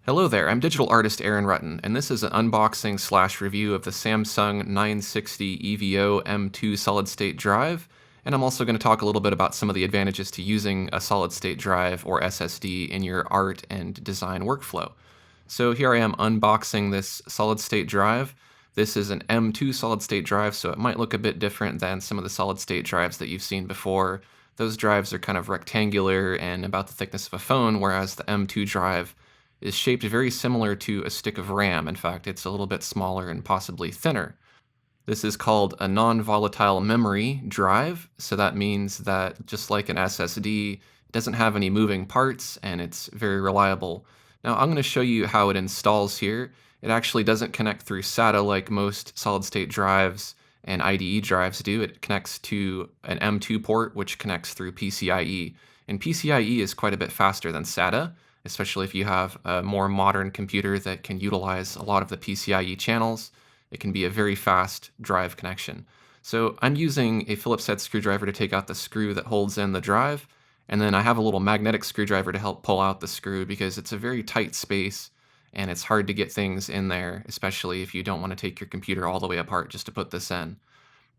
Hello there, I'm digital artist Aaron Rutten, and this is an unboxing slash review of the Samsung 960 EVO M.2 solid-state drive, and I'm also going to talk a little bit about some of the advantages to using a solid-state drive or SSD in your art and design workflow. So here I am unboxing this solid-state drive. This is an M.2 solid-state drive, so it might look a bit different than some of the solid-state drives that you've seen before. Those drives are kind of rectangular and about the thickness of a phone, whereas the M.2 drive is shaped very similar to a stick of RAM. In fact, it's a little bit smaller and possibly thinner. This is called a non-volatile memory drive, so that means that just like an SSD, it doesn't have any moving parts and it's very reliable. Now I'm going to show you how it installs here. It actually doesn't connect through SATA like most solid-state drives and IDE drives do. It connects to an M.2 port, which connects through PCIe. And PCIe is quite a bit faster than SATA, especially if you have a more modern computer that can utilize a lot of the PCIe channels. It can be a very fast drive connection. So I'm using a Phillips head screwdriver to take out the screw that holds in the drive, and then I have a little magnetic screwdriver to help pull out the screw because it's a very tight space and it's hard to get things in there, especially if you don't want to take your computer all the way apart just to put this in.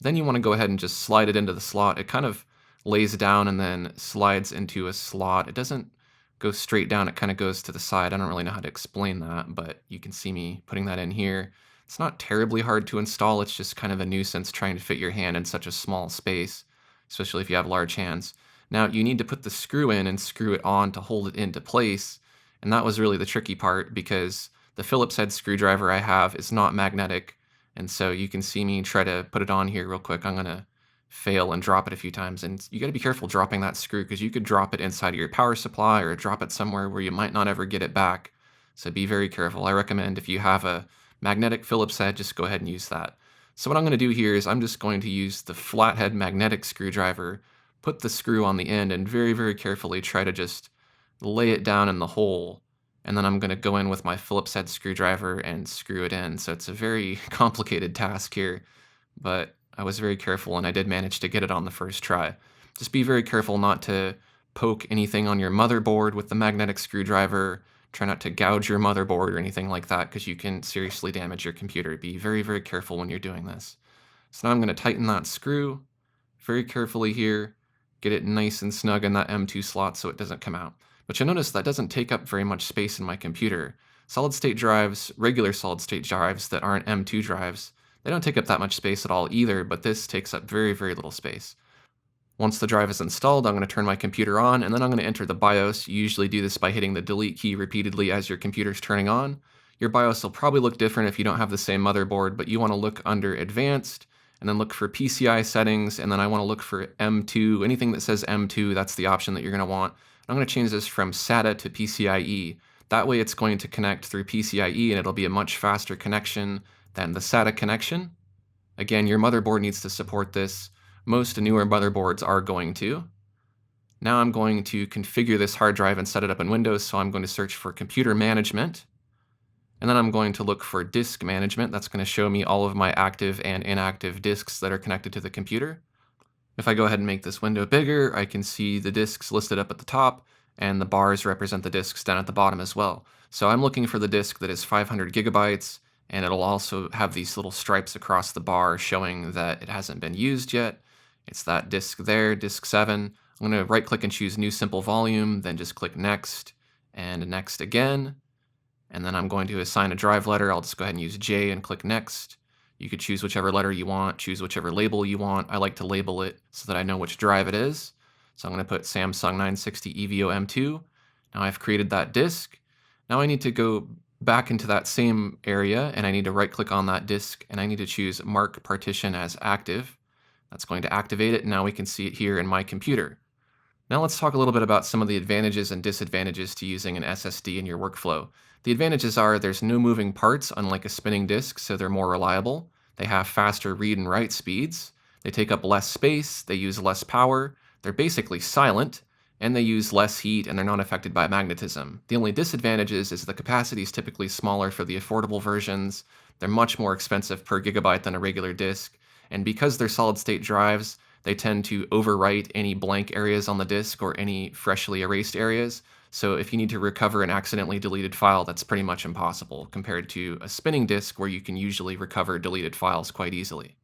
Then you want to go ahead and just slide it into the slot. It kind of lays down and then slides into a slot. It doesn't go straight down, it kind of goes to the side. I don't really know how to explain that, but you can see me putting that in here. It's not terribly hard to install, it's just kind of a nuisance trying to fit your hand in such a small space, especially if you have large hands. Now you need to put the screw in and screw it on to hold it into place, and that was really the tricky part because the Phillips head screwdriver I have is not magnetic, and so you can see me try to put it on here real quick. I'm gonna fail and drop it a few times, and you got to be careful dropping that screw because you could drop it inside of your power supply or drop it somewhere where you might not ever get it back. So be very careful. I recommend if you have a magnetic Phillips head, just go ahead and use that. So what I'm going to do here is I'm just going to use the flathead magnetic screwdriver, put the screw on the end, and very, very carefully try to just lay it down in the hole. And then I'm going to go in with my Phillips head screwdriver and screw it in. So it's a very complicated task here, but I was very careful and I did manage to get it on the first try. Just be very careful not to poke anything on your motherboard with the magnetic screwdriver. Try not to gouge your motherboard or anything like that because you can seriously damage your computer. Be very, very careful when you're doing this. So now I'm going to tighten that screw very carefully here, get it nice and snug in that M.2 slot so it doesn't come out. But you'll notice that doesn't take up very much space in my computer. Solid-state drives, regular solid-state drives that aren't M.2 drives, they don't take up that much space at all either, but this takes up very, very little space. Once the drive is installed, I'm going to turn my computer on, and then I'm going to enter the BIOS. You usually do this by hitting the delete key repeatedly as your computer's turning on. Your BIOS will probably look different if you don't have the same motherboard, but you want to look under Advanced, and then look for PCI settings, and then I want to look for M.2. Anything that says M.2, that's the option that you're going to want. I'm going to change this from SATA to PCIe. That way it's going to connect through PCIe, and it'll be a much faster connection than the SATA connection. Again, your motherboard needs to support this. Most newer motherboards are going to. Now I'm going to configure this hard drive and set it up in Windows, so I'm going to search for computer management. And then I'm going to look for disk management. That's going to show me all of my active and inactive disks that are connected to the computer. If I go ahead and make this window bigger, I can see the disks listed up at the top, and the bars represent the disks down at the bottom as well. So I'm looking for the disk that is 500 gigabytes, and it'll also have these little stripes across the bar showing that it hasn't been used yet. It's that disk there, disk 7. I'm going to right-click and choose New Simple Volume, then just click Next, and Next again. And then I'm going to assign a drive letter. I'll just go ahead and use J and click Next. You could choose whichever letter you want, choose whichever label you want. I like to label it so that I know which drive it is. So I'm going to put Samsung 960 EVO M2. Now I've created that disk. Now I need to go back into that same area, and I need to right-click on that disk, and I need to choose Mark Partition as Active. That's going to activate it, and now we can see it here in my computer. Now let's talk a little bit about some of the advantages and disadvantages to using an SSD in your workflow. The advantages are there's no moving parts, unlike a spinning disk, so they're more reliable. They have faster read and write speeds. They take up less space, they use less power, they're basically silent, and they use less heat, and they're not affected by magnetism. The only disadvantages is the capacity is typically smaller for the affordable versions. They're much more expensive per gigabyte than a regular disk, and because they're solid-state drives, they tend to overwrite any blank areas on the disk or any freshly erased areas. So if you need to recover an accidentally deleted file, that's pretty much impossible compared to a spinning disk where you can usually recover deleted files quite easily.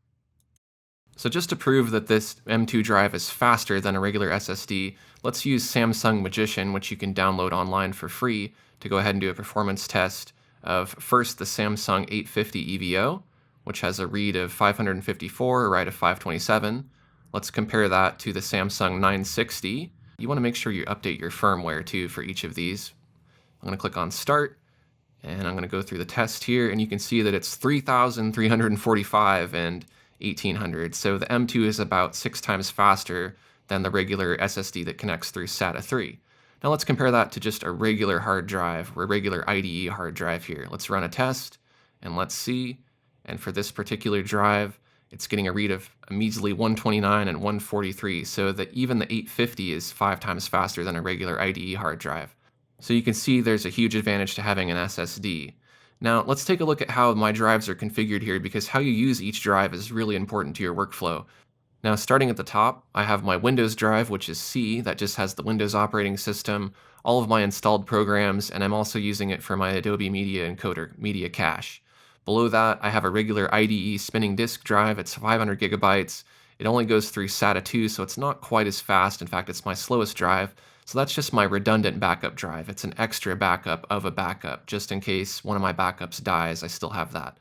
So just to prove that this M.2 drive is faster than a regular SSD, let's use Samsung Magician, which you can download online for free, to go ahead and do a performance test of first the Samsung 850 EVO, which has a read of 554, a write of 527. Let's compare that to the Samsung 960. You want to make sure you update your firmware too for each of these. I'm going to click on Start, and I'm going to go through the test here, and you can see that it's 3,345 and 1800. So the M.2 is about 6 times faster than the regular SSD that connects through SATA 3. Now let's compare that to just a regular hard drive, or a regular IDE hard drive here. Let's run a test, and let's see. And for this particular drive, it's getting a read of a measly 129 and 143, so that even the 850 is 5 times faster than a regular IDE hard drive. So you can see there's a huge advantage to having an SSD. Now let's take a look at how my drives are configured here, because how you use each drive is really important to your workflow. Now starting at the top, I have my Windows drive, which is C, that just has the Windows operating system, all of my installed programs, and I'm also using it for my Adobe Media Encoder, Media Cache. Below that, I have a regular IDE spinning disk drive. It's 500 gigabytes. It only goes through SATA 2, so it's not quite as fast. In fact, it's my slowest drive. So that's just my redundant backup drive. It's an extra backup of a backup, just in case one of my backups dies, I still have that.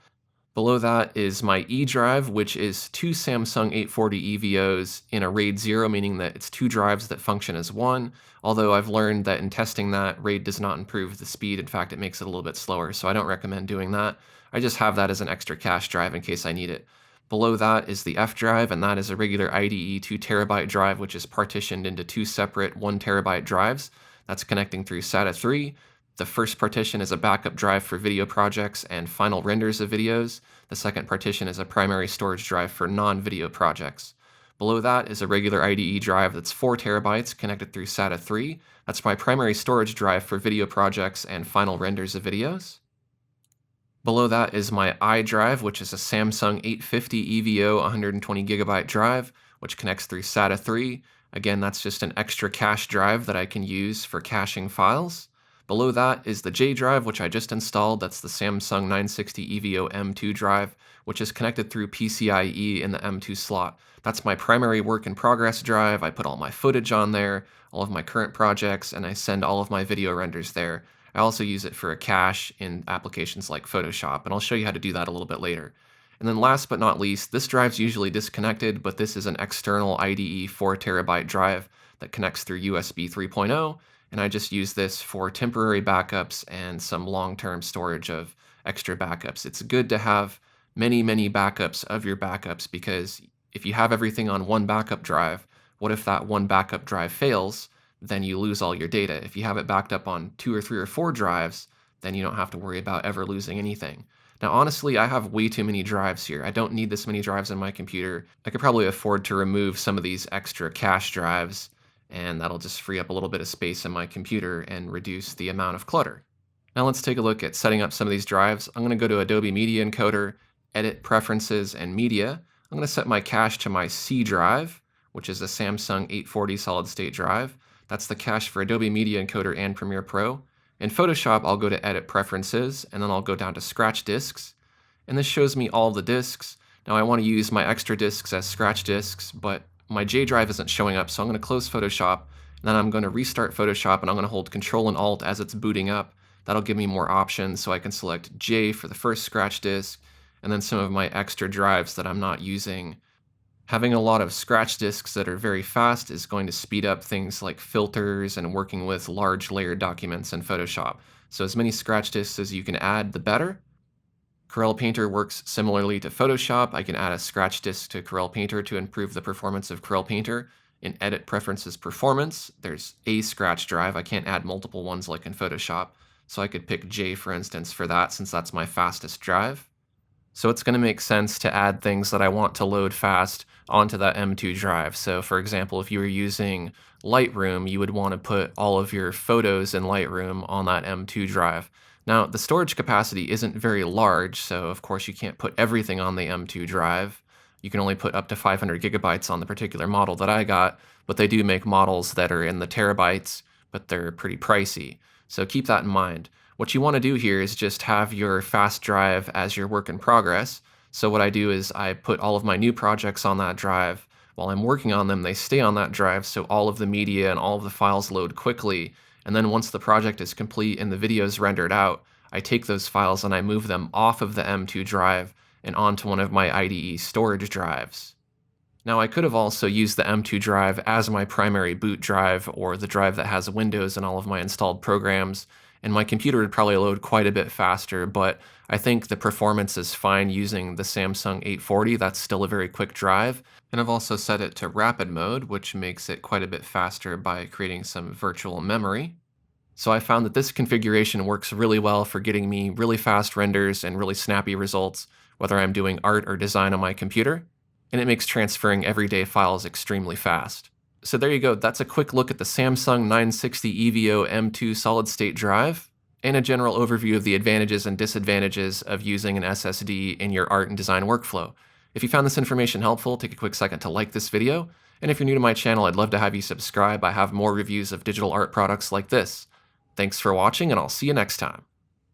Below that is my E drive, which is 2 Samsung 840 EVOs in a RAID 0, meaning that it's 2 drives that function as one, although I've learned that in testing that, RAID does not improve the speed. In fact, it makes it a little bit slower, so I don't recommend doing that. I just have that as an extra cache drive in case I need it. Below that is the F drive, and that is a regular IDE 2 terabyte drive, which is partitioned into 2 separate 1 terabyte drives. That's connecting through SATA 3. The first partition is a backup drive for video projects and final renders of videos. The second partition is a primary storage drive for non-video projects. Below that is a regular IDE drive that's 4 terabytes connected through SATA 3. That's my primary storage drive for video projects and final renders of videos. Below that is my I drive, which is a Samsung 850 EVO 120 gigabyte drive, which connects through SATA 3. Again, that's just an extra cache drive that I can use for caching files. Below that is the J drive, which I just installed. That's the Samsung 960 EVO M.2 drive, which is connected through PCIe in the M.2 slot. That's my primary work in progress drive. I put all my footage on there, all of my current projects, and I send all of my video renders there. I also use it for a cache in applications like Photoshop, and I'll show you how to do that a little bit later. And then last but not least, this drive's usually disconnected, but this is an external IDE 4 terabyte drive that connects through USB 3.0, and I just use this for temporary backups and some long-term storage of extra backups. It's good to have many backups of your backups, because if you have everything on one backup drive, what if that one backup drive fails? Then you lose all your data. If you have it backed up on 2 or 3 or 4 drives, then you don't have to worry about ever losing anything. Now, honestly, I have way too many drives here. I don't need this many drives on my computer. I could probably afford to remove some of these extra cache drives, and that'll just free up a little bit of space in my computer and reduce the amount of clutter. Now let's take a look at setting up some of these drives. I'm going to go to Adobe Media Encoder, Edit Preferences, and Media. I'm going to set my cache to my C drive, which is a Samsung 840 solid-state drive. That's the cache for Adobe Media Encoder and Premiere Pro. In Photoshop, I'll go to Edit Preferences, and then I'll go down to Scratch Disks. And this shows me all the disks. Now I want to use my extra disks as scratch disks, but my J drive isn't showing up, so I'm going to close Photoshop, and then I'm going to restart Photoshop, and I'm going to hold Control and Alt as it's booting up. That'll give me more options, so I can select J for the first scratch disk, and then some of my extra drives that I'm not using. Having a lot of scratch disks that are very fast is going to speed up things like filters and working with large layered documents in Photoshop. So as many scratch disks as you can add, the better. Corel Painter works similarly to Photoshop. I can add a scratch disk to Corel Painter to improve the performance of Corel Painter. In Edit Preferences Performance, there's a scratch drive. I can't add multiple ones like in Photoshop. So I could pick J, for instance, for that, since that's my fastest drive. So it's going to make sense to add things that I want to load fast onto that M.2 drive. So for example, if you were using Lightroom, you would want to put all of your photos in Lightroom on that M.2 drive. Now, the storage capacity isn't very large, so of course you can't put everything on the M.2 drive. You can only put up to 500 gigabytes on the particular model that I got, but they do make models that are in the terabytes. but they're pretty pricey. So keep that in mind. What you want to do here is just have your fast drive as your work in progress. So what I do is I put all of my new projects on that drive. While I'm working on them, they stay on that drive, so all of the media and all of the files load quickly. And then once the project is complete and the video is rendered out, I take those files and I move them off of the M.2 drive and onto one of my IDE storage drives. Now, I could have also used the M.2 drive as my primary boot drive, or the drive that has Windows and all of my installed programs, and my computer would probably load quite a bit faster, but I think the performance is fine using the Samsung 840. That's still a very quick drive. And I've also set it to rapid mode, which makes it quite a bit faster by creating some virtual memory. So I found that this configuration works really well for getting me really fast renders and really snappy results, whether I'm doing art or design on my computer, and it makes transferring everyday files extremely fast. So there you go, that's a quick look at the Samsung 960 EVO M.2 solid-state drive, and a general overview of the advantages and disadvantages of using an SSD in your art and design workflow. If you found this information helpful, take a quick second to like this video, and if you're new to my channel, I'd love to have you subscribe. I have more reviews of digital art products like this. Thanks for watching, and I'll see you next time.